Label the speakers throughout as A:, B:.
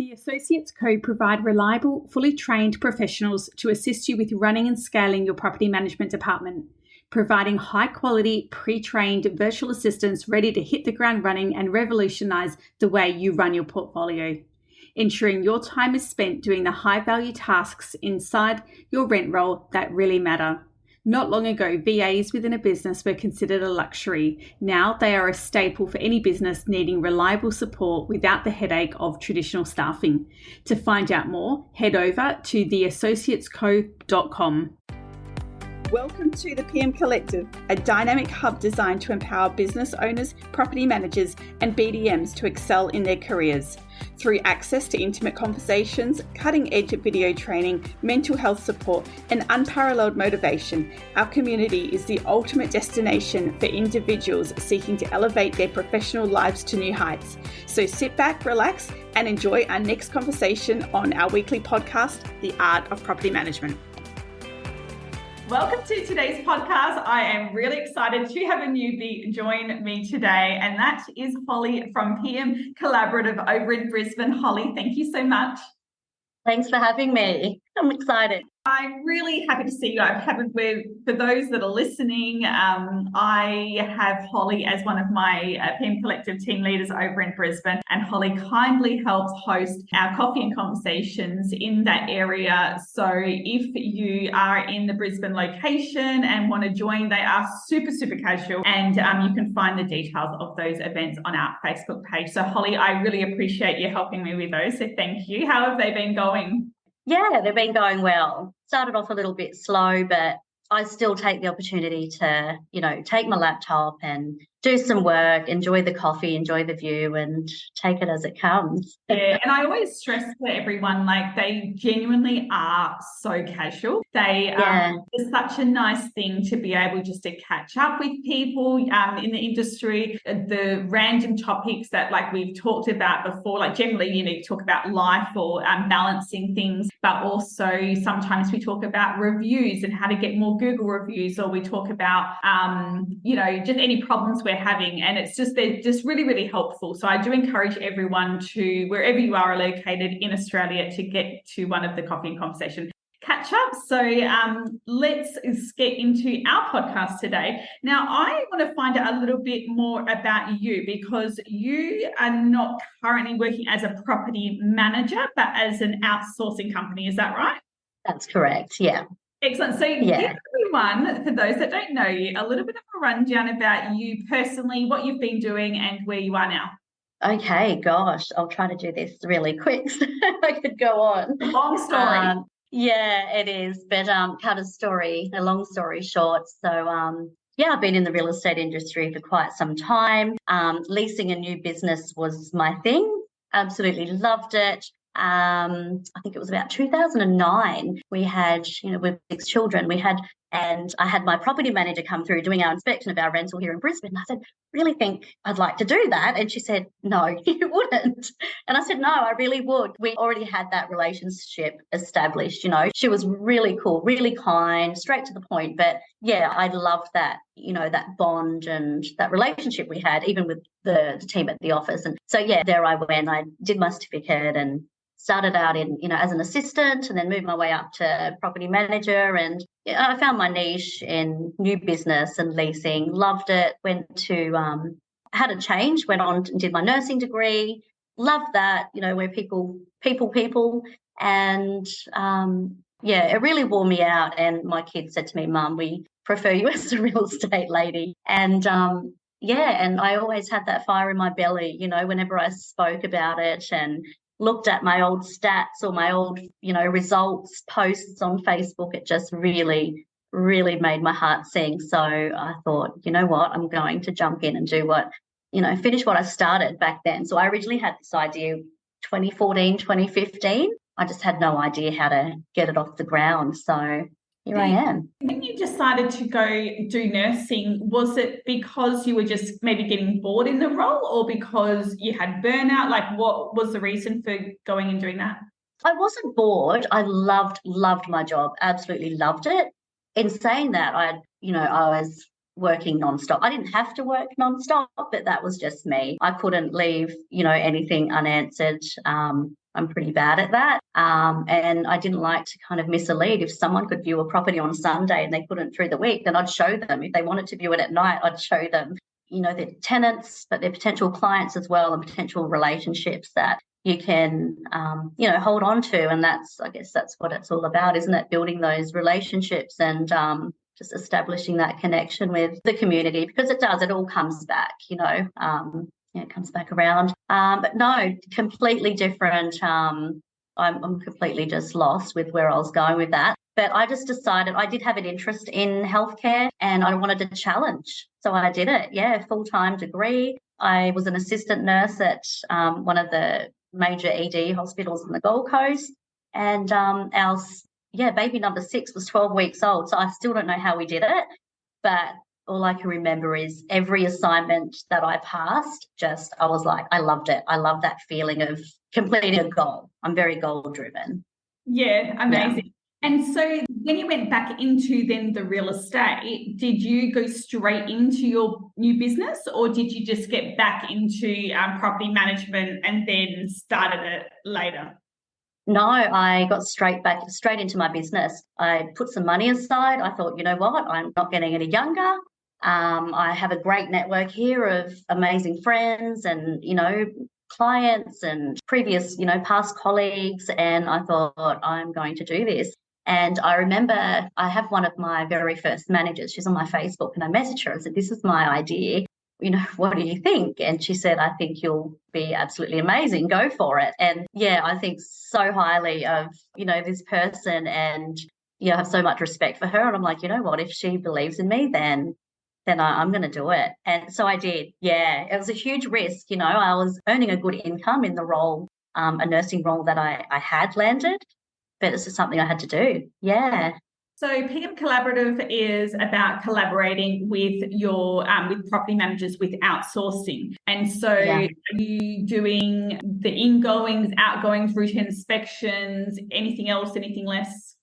A: The Associates Co. provide reliable, fully trained professionals to assist you with running and scaling your property management department, providing high-quality, pre-trained virtual assistants ready to hit the ground running and revolutionize the way you run your portfolio, ensuring your time is spent doing the high-value tasks inside your rent roll that really matter. Not long ago, VAs within a business were considered a luxury. Now they are a staple for any business needing reliable support without the headache of traditional staffing. To find out more, head over to theassociatesco.com. Welcome to the PM Collective, a dynamic hub designed to empower business owners, property managers, and BDMs to excel in their careers. Through access to intimate conversations, cutting-edge video training, mental health support, and unparalleled motivation, our community is the ultimate destination for individuals seeking to elevate their professional lives to new heights. So sit back, relax, and enjoy our next conversation on our weekly podcast, The Art of Property Management. Welcome to today's podcast. I am really excited to have a newbie join me today, and that is Hollie from PM Collaborative over in Brisbane. Hollie, thank you so much.
B: Thanks for having me. I'm excited.
A: I'm really happy to see you. For those that are listening, I have Hollie as one of my PM Collective team leaders over in Brisbane, and Hollie kindly helps host our coffee and conversations in that area. So if you are in the Brisbane location and want to join, they are super, super casual, and you can find the details of those events on our Facebook page. So Hollie, I really appreciate you helping me with those. So thank you. How have they been going?
B: Yeah, they've been going well. Started off a little bit slow, but I still take the opportunity to, take my laptop and do some work, enjoy the coffee, enjoy the view, and take it as it comes.
A: Yeah, and I always stress to everyone, they genuinely are so casual. It's such a nice thing to be able just to catch up with people in the industry, the random topics that we've talked about before, generally, you talk about life or balancing things, but also sometimes we talk about reviews and how to get more Google reviews, or we talk about, just any problems we're having, and they're just really, really helpful. So I do encourage everyone to, wherever you are located in Australia, to get to one of the coffee and conversation catch up. So let's get into our podcast today. Now, I want to find out a little bit more about you, because you are not currently working as a property manager, but as an outsourcing company. Is that right?
B: That's correct. Yeah.
A: Excellent. So give everyone, for those that don't know you, a little bit of a rundown about you personally, what you've been doing and where you are now.
B: Okay, gosh, I'll try to do this really quick so I could go on.
A: Long story.
B: Yeah, it is. But cut a long story short. So, I've been in the real estate industry for quite some time. Leasing a new business was my thing. Absolutely loved it. I think it was about 2009. We had, with 6 children, and I had my property manager come through doing our inspection of our rental here in Brisbane. I said, really think I'd like to do that. And she said, no, you wouldn't. And I said, no, I really would. We already had that relationship established. She was really cool, really kind, straight to the point. But yeah, I loved that, that bond and that relationship we had, even with the team at the office. And so, yeah, there I went. I did my certificate and started out in, as an assistant, and then moved my way up to property manager. And I found my niche in new business and leasing, loved it, had a change, went on and did my nursing degree, loved that, where people. And it really wore me out. And my kids said to me, Mum, we prefer you as a real estate lady. And and I always had that fire in my belly, whenever I spoke about it and looked at my old stats or my old, results, posts on Facebook, it just really, really made my heart sing. So I thought, you know what, I'm going to jump in and do finish what I started back then. So I originally had this idea 2014, 2015. I just had no idea how to get it off the ground. So here I am.
A: When you decided to go do nursing, was it because you were just maybe getting bored in the role, or because you had burnout? What was the reason for going and doing that?
B: I wasn't bored. I loved my job. Absolutely loved it. In saying that, I was working nonstop. I didn't have to work nonstop, but that was just me. I couldn't leave, anything unanswered. I'm pretty bad at that. And I didn't like to kind of miss a lead. If someone could view a property on Sunday and they couldn't through the week, then I'd show them. If they wanted to view it at night, I'd show them, their tenants, but their potential clients as well, and potential relationships that you can, hold on to. And I guess that's what it's all about, isn't it? Building those relationships and just establishing that connection with the community, because it all comes back, it comes back around. But no, completely different. I'm completely just lost with where I was going with that. But I just decided I did have an interest in healthcare and I wanted a challenge. So I did it. Yeah, full-time degree. I was an assistant nurse at one of the major ED hospitals in the Gold Coast. And our baby number 6 was 12 weeks old. So I still don't know how we did it. But all I can remember is every assignment that I passed, I was like, I loved it. I love that feeling of completing a goal. I'm very goal-driven.
A: Yeah, amazing. Yeah. And so when you went back into then the real estate, did you go straight into your new business, or did you just get back into property management and then started it later?
B: No, I got straight into my business. I put some money aside. I thought, you know what, I'm not getting any younger. I have a great network here of amazing friends and, clients and previous, past colleagues. And I thought, I'm going to do this. And I remember I have one of my very first managers. She's on my Facebook, and I messaged her and said, this is my idea. What do you think? And she said, I think you'll be absolutely amazing. Go for it. And yeah, I think so highly of, this person, and, I have so much respect for her. And I'm like, you know what, if she believes in me, then I'm going to do it. And so I did. Yeah, it was a huge risk. I was earning a good income in the role, a nursing role that I had landed, but this is something I had to do. Yeah.
A: So PM Collaborative is about collaborating with your with property managers with outsourcing. And so Are you doing the ingoings, outgoings, routine inspections, anything else, anything less?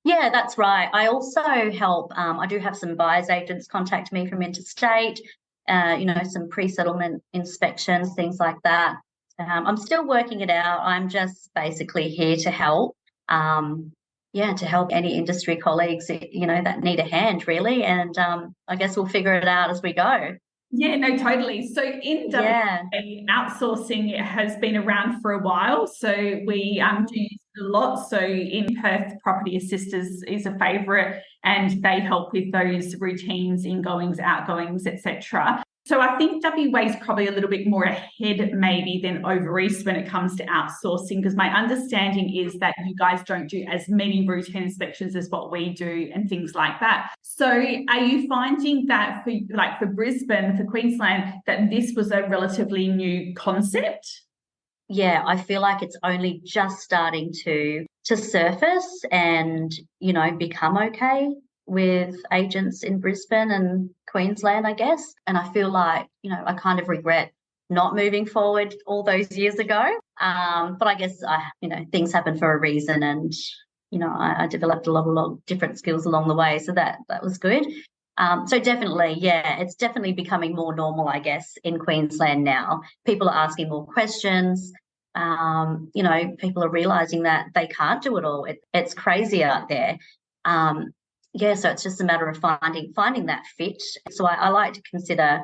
B: Yeah, that's right. I also help, I do have some buyer's agents contact me from interstate, some pre-settlement inspections, things like that. I'm still working it out. I'm just basically here to help. To help any industry colleagues, that need a hand, really. And I guess we'll figure it out as we go.
A: Yeah, no, totally. So in WA, outsourcing has been around for a while. So we do use it a lot. So in Perth, property assisters is a favourite, and they help with those routines, ingoings, outgoings, etc. So I think WA is probably a little bit more ahead maybe than over East when it comes to outsourcing, because my understanding is that you guys don't do as many routine inspections as what we do and things like that. So are you finding that for Brisbane, for Queensland, that this was a relatively new concept?
B: Yeah, I feel like it's only just starting to surface and, become okay with agents in Brisbane and Queensland, I guess. And I feel like, I kind of regret not moving forward all those years ago. But I guess, things happen for a reason, and, I developed a lot of different skills along the way. So that was good. So definitely, it's definitely becoming more normal, I guess, in Queensland now. People are asking more questions. People are realising that they can't do it all. It's crazy out there. So it's just a matter of finding that fit. So I like to consider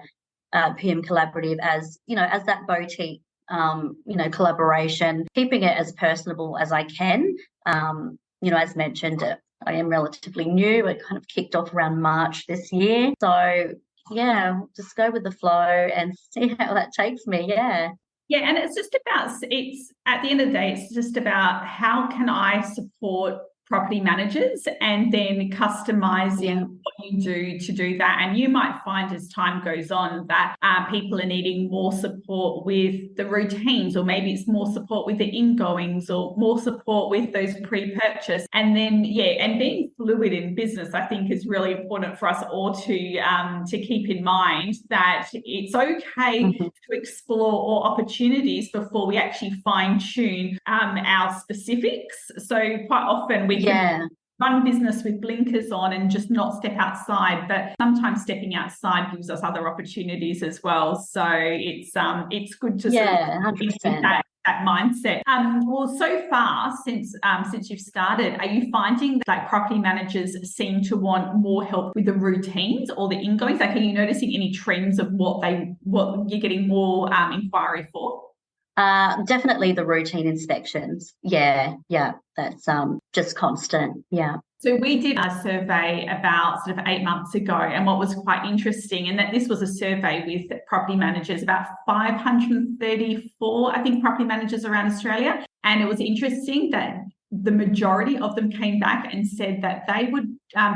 B: PM Collaborative as, as that boutique, collaboration, keeping it as personable as I can. As mentioned, I am relatively new. It kind of kicked off around March this year. So, just go with the flow and see how that takes me. Yeah.
A: Yeah, and it's at the end of the day, it's just about how can I support property managers, and then customizing what you do to do that. And you might find as time goes on that people are needing more support with the routines, or maybe it's more support with the ingoings, or more support with those pre-purchase. And then, and being fluid in business, I think, is really important for us all to keep in mind that it's okay to explore all opportunities before we actually fine tune our specifics. So quite often we can run business with blinkers on and just not step outside, but sometimes stepping outside gives us other opportunities as well. So it's good to sort of
B: 100%.
A: that mindset. Well, so far since you've started, are you finding that like property managers seem to want more help with the routines or the ingoings? Like, are you noticing any trends of what you're getting more inquiry for?
B: Definitely the routine inspections. Yeah, that's just constant. Yeah.
A: So we did a survey about sort of 8 months ago, and what was quite interesting, and that this was a survey with property managers, about 534, I think, property managers around Australia. And it was interesting that the majority of them came back and said that they would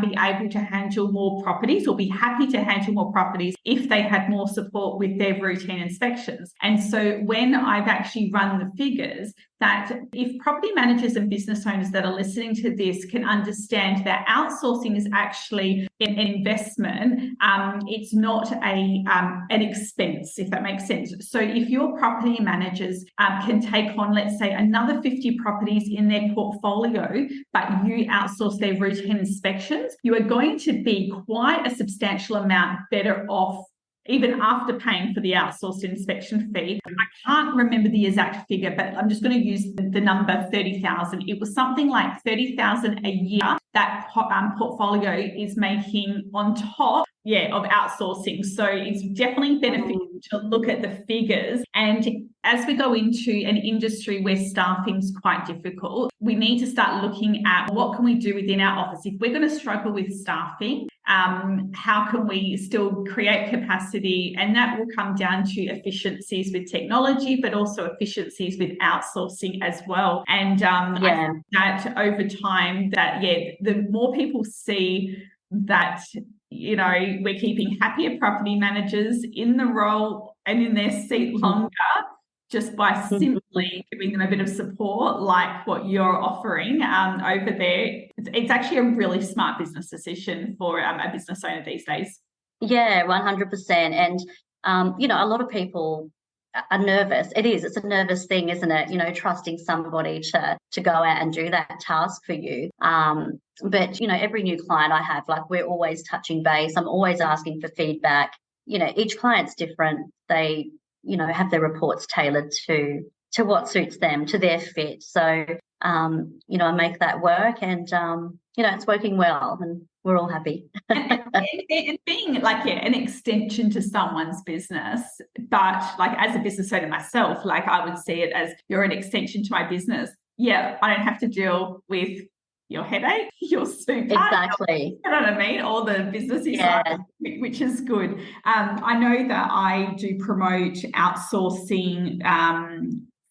A: be able to handle more properties or be happy to handle more properties if they had more support with their routine inspections. And so when I've actually run the figures, that if property managers and business owners that are listening to this can understand that outsourcing is actually an investment, it's not an expense, if that makes sense. So if your property managers can take on, let's say, another 50 properties in their portfolio, but you outsource their routine inspections, you are going to be quite a substantial amount better off even after paying for the outsourced inspection fee. I can't remember the exact figure, but I'm just going to use the number 30,000. It was something like 30,000 a year that portfolio is making on top, of outsourcing. So it's definitely beneficial to look at the figures. And as we go into an industry where staffing is quite difficult, we need to start looking at what can we do within our office. If we're going to struggle with staffing, how can we still create capacity? And that will come down to efficiencies with technology, but also efficiencies with outsourcing as well. And I think that over time, the more people see that, we're keeping happier property managers in the role and in their seat longer, just by simply giving them a bit of support like what you're offering over there. It's actually a really smart business decision for a business owner these days.
B: Yeah, 100%. And, a lot of people are nervous. It's a nervous thing, isn't it? Trusting somebody to go out and do that task for you. But, every new client I have, like, we're always touching base. I'm always asking for feedback. Each client's different. They have their reports tailored to what suits them, to their fit. So, I make that work and, it's working well and we're all happy.
A: and being like, an extension to someone's business, but like as a business owner myself, like I would see it as you're an extension to my business. Yeah, I don't have to deal with your headache, your super.
B: Exactly.
A: You know what I mean? All the businessy side, which is good. I know that I do promote outsourcing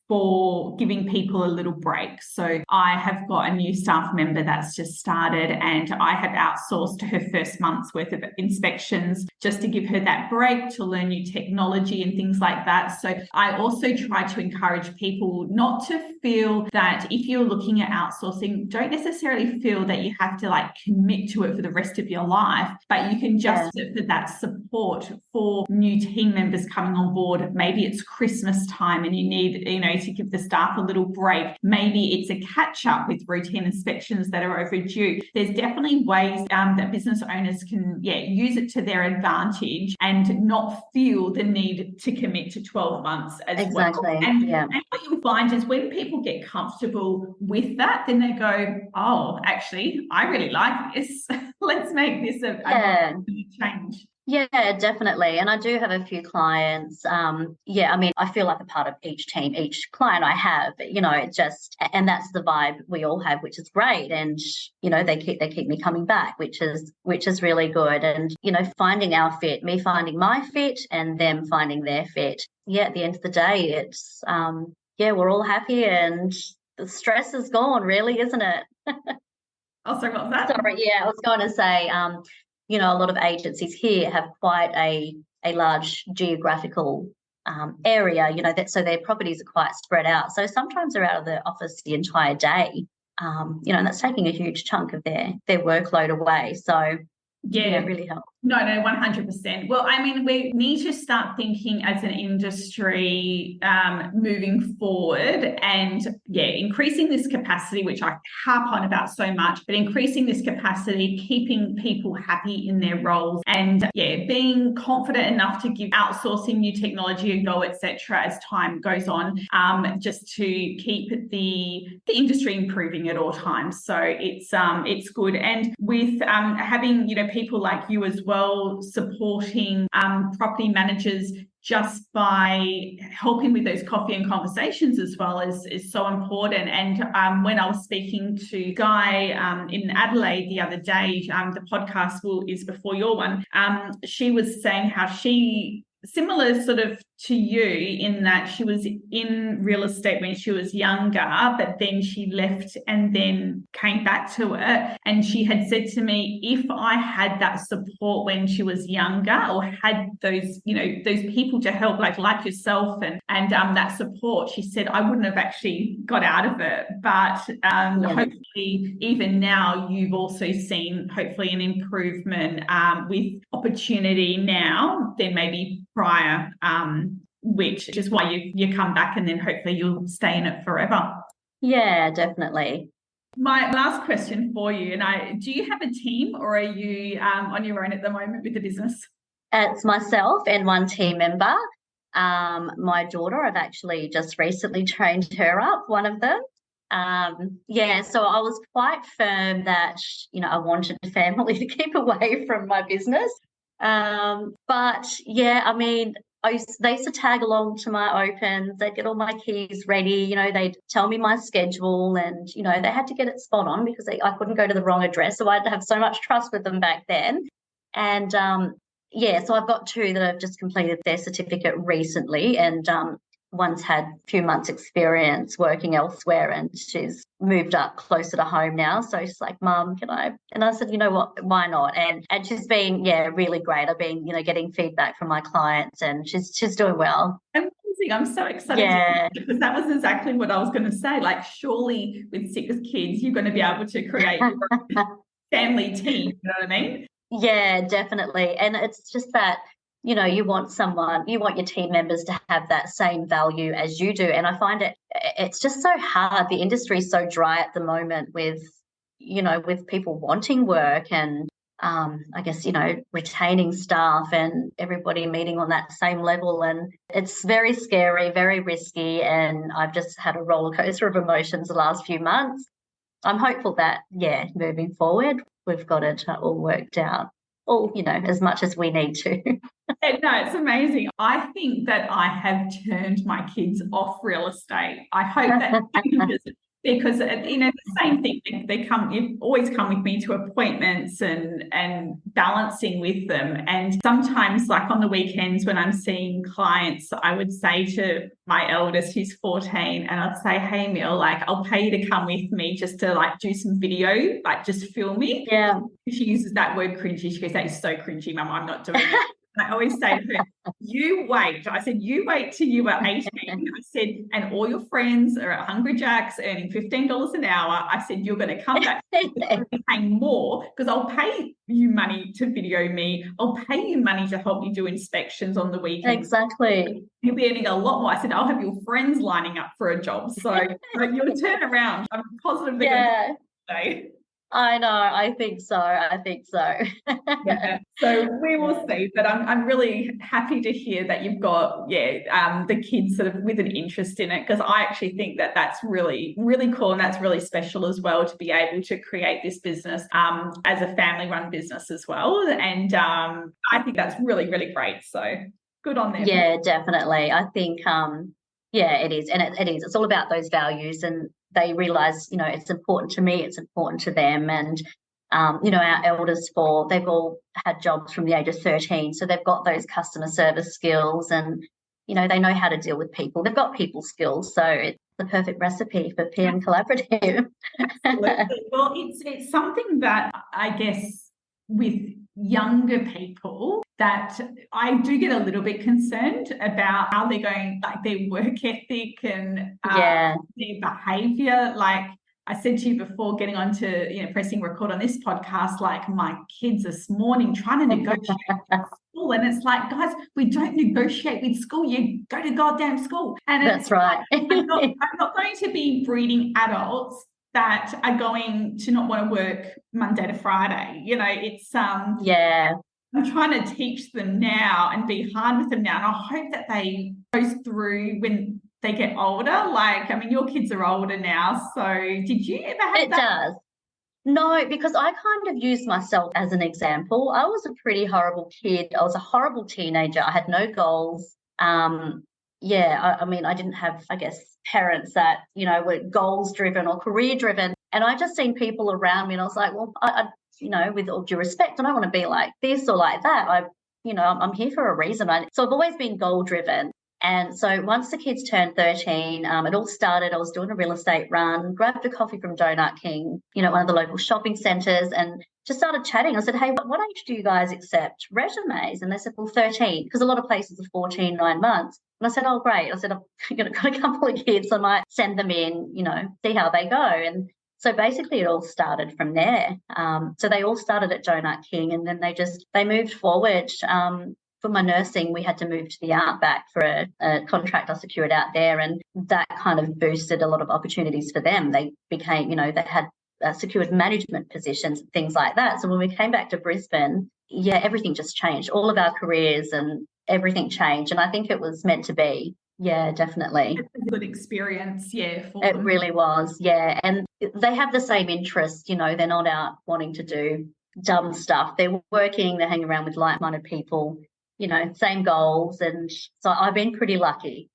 A: for giving people a little break. So I have got a new staff member that's just started, and I have outsourced her first month's worth of inspections just to give her that break to learn new technology and things like that. So I also try to encourage people not to feel that if you're looking at outsourcing, don't necessarily feel that you have to like commit to it for the rest of your life, but you can just for that support for new team members coming on board. Maybe it's Christmas time and you need, to give the staff a little break. Maybe it's a catch up with routine inspections that are overdue. There's definitely ways that business owners can use it to their advantage and not feel the need to commit to 12 months as well. And what you'll find is when people get comfortable with that, then they go, oh, actually, I really like this. Let's make this a change.
B: Yeah, definitely. And I do have a few clients. I feel like a part of each team, each client I have, and that's the vibe we all have, which is great. And, they keep me coming back, which is really good. And, finding our fit, me finding my fit and them finding their fit. Yeah, at the end of the day, it's, we're all happy and the stress is gone, really, isn't it?
A: Oh, sorry, what was that?
B: Sorry, I was going to say, a lot of agencies here have quite a large geographical area, so their properties are quite spread out. So sometimes they're out of the office the entire day, and that's taking a huge chunk of their workload away. So it really helps.
A: No, 100%. Well, I mean, we need to start thinking as an industry moving forward and, increasing this capacity, which I harp on about so much, but increasing this capacity, keeping people happy in their roles and, being confident enough to give outsourcing new technology a go, etc., as time goes on, just to keep the industry improving at all times. So it's good. And with having, people like you as well supporting property managers just by helping with those coffee and conversations as well is so important. And when I was speaking to Guy in Adelaide the other day, the podcast is before your one, she was saying how she, similar sort of to you in that she was in real estate when she was younger, but then she left and then came back to it. And she had said to me, if I had that support when she was younger or had those, those people to help like yourself and that support, she said, I wouldn't have actually got out of it. But hopefully even now you've also seen hopefully an improvement with opportunity now than maybe prior, which is why you come back and then hopefully you'll stay in it forever.
B: Yeah, definitely.
A: My last question for you, do you have a team or are you on your own at the moment with the business?
B: It's myself and one team member. My daughter, I've actually just recently trained her up, one of them. So I was quite firm that, I wanted the family to keep away from my business. But yeah, I mean, they used to tag along to my opens. They'd get all my keys ready. They'd tell me my schedule, and they had to get it spot on because I couldn't go to the wrong address. So I'd have so much trust with them back then. And so I've got two that have just completed their certificate recently, and one's had a few months experience working elsewhere, and she's moved up closer to home now. So she's like, Mum, can I? And I said, you know what, why not? And she's been, really great. I've been, getting feedback from my clients, and she's doing well.
A: Amazing. I'm so excited because that was exactly what I was going to say. Like, surely with 6 kids, you're going to be able to create your own family team. You know what I mean?
B: Yeah, definitely. And it's just that, you want your team members to have that same value as you do. And I find it's just so hard. The industry is so dry at the moment with people wanting work and I guess, retaining staff and everybody meeting on that same level. And it's very scary, very risky. And I've just had a roller coaster of emotions the last few months. I'm hopeful that, moving forward, we've got it all worked out. All, as much as we need to.
A: No, it's amazing. I think that I have turned my kids off real estate. I hope that changes because, the same thing. You've always come with me to appointments and balancing with them. And sometimes, like on the weekends when I'm seeing clients, I would say to my eldest, who's 14, and I'd say, hey, Mill, like, I'll pay you to come with me just to do some video, just film me.
B: Yeah.
A: She uses that word cringy. She goes, that is so cringy, Mum. I'm not doing it. I always say to her, you wait. I said, you wait till you are 18. I said, and all your friends are at Hungry Jack's earning $15 an hour. I said, you're going to come back and be paying more because I'll pay you money to video me. I'll pay you money to help you do inspections on the weekend.
B: Exactly.
A: You'll be earning a lot more. I said, I'll have your friends lining up for a job. So you'll turn around. I'm positive they're going to stay.
B: I know. I think so.
A: So we will see. But I'm really happy to hear that you've got the kids sort of with an interest in it, because I actually think that that's really, really cool, and that's really special as well to be able to create this business as a family-run business as well. And I think that's really, really great. So good on them.
B: Yeah, definitely. I think it is, and it is. It's all about those values, and they realise, it's important to me, it's important to them. And, our eldest 4, they've all had jobs from the age of 13. So they've got those customer service skills and, they know how to deal with people. They've got people skills. So it's the perfect recipe for PM Collaborative.
A: Absolutely. Well, it's something that I guess with younger people that I do get a little bit concerned about how they're going, like their work ethic and their behaviour. Like, I said to you before getting on to, pressing record on this podcast, like my kids this morning trying to negotiate with school. And it's like, guys, we don't negotiate with school. You go to goddamn school. And
B: That's right.
A: I'm not going to be breeding adults that are going to not want to work Monday to Friday. It's
B: yeah.
A: I'm trying to teach them now and be hard with them now. And I hope that they go through when they get older. Your kids are older now. So did you ever have
B: it
A: that?
B: Does. No, because I kind of use myself as an example. I was a pretty horrible kid. I was a horrible teenager. I had no goals. I didn't have, I guess, parents that, were goals driven or career driven. And I just seen people around me and I was like, well, I with all due respect, I don't want to be like this or like that. I'm here for a reason. So I've always been goal driven. And so once the kids turned 13, it all started. I was doing a real estate run, grabbed a coffee from Donut King, one of the local shopping centres, and just started chatting. I said, hey, what age do you guys accept resumes? And they said, well, 13, because a lot of places are 14, 9 months. And I said, oh, great. I said, I've got a couple of kids. I might send them in, see how they go. And so basically it all started from there. So they all started at Donut King, and then they moved forward. For my nursing, we had to move to the Outback for a contract I secured out there, and that kind of boosted a lot of opportunities for them. They became, they had secured management positions, things like that. So when we came back to Brisbane, everything just changed. All of our careers and everything changed, and I think it was meant to be. Yeah, definitely.
A: It's a good experience,
B: it really was, and they have the same interests, they're not out wanting to do dumb stuff. They're working, they're hanging around with like-minded people, same goals. And so I've been pretty lucky.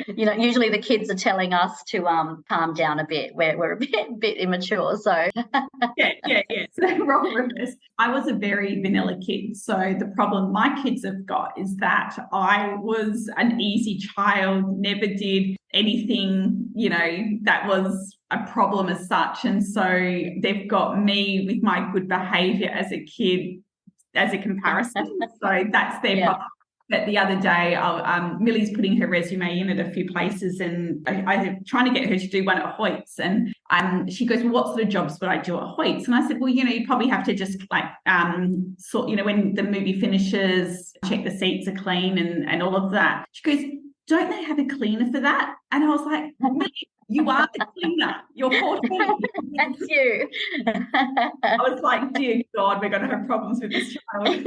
B: Usually the kids are telling us to calm down a bit. We're a bit immature, so.
A: Yeah. No wrong with this. I was a very vanilla kid. So the problem my kids have got is that I was an easy child, never did anything, that was a problem as such. And so they've got me with my good behaviour as a kid as a comparison. So that's their problem. But the other day, Millie's putting her resume in at a few places, and I'm trying to get her to do one at Hoyts. And she goes, well, what sort of jobs would I do at Hoyts? And I said, well, you probably have to just when the movie finishes, check the seats are clean and all of that. She goes, don't they have a cleaner for that? And I was like, Millie, you are the cleaner. You're 14.
B: That's you.
A: I was like, dear God, we're going to have problems with this child.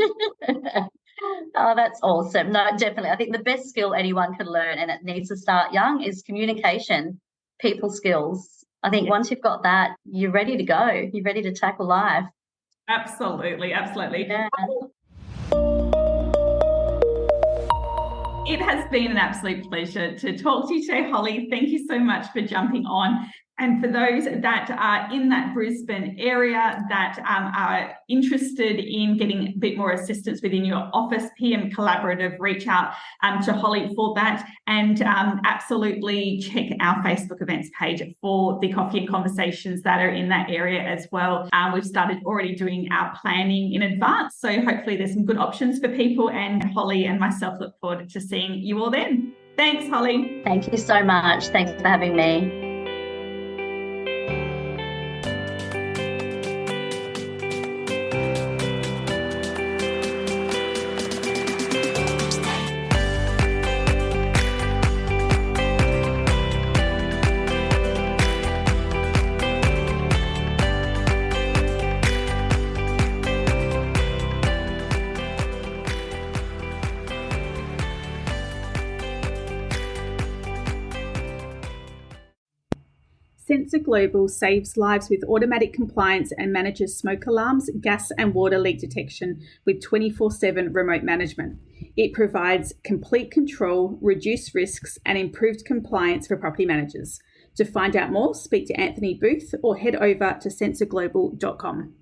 B: Oh, that's awesome. No, definitely. I think the best skill anyone can learn, and it needs to start young, is communication, people skills. I think once you've got that, you're ready to go. You're ready to tackle life.
A: Absolutely. Yeah. It has been an absolute pleasure to talk to you today, Hollie. Thank you so much for jumping on. And for those that are in that Brisbane area that are interested in getting a bit more assistance within your office, PM Collaborative, reach out to Hollie for that. And absolutely check our Facebook events page for the coffee and conversations that are in that area as well. We've started already doing our planning in advance. So hopefully there's some good options for people, and Hollie and myself look forward to seeing you all then. Thanks, Hollie.
B: Thank you so much. Thanks for having me.
C: Sensor Global saves lives with automatic compliance and manages smoke alarms, gas and water leak detection with 24/7 remote management. It provides complete control, reduced risks and improved compliance for property managers. To find out more, speak to Anthony Booth or head over to sensorglobal.com.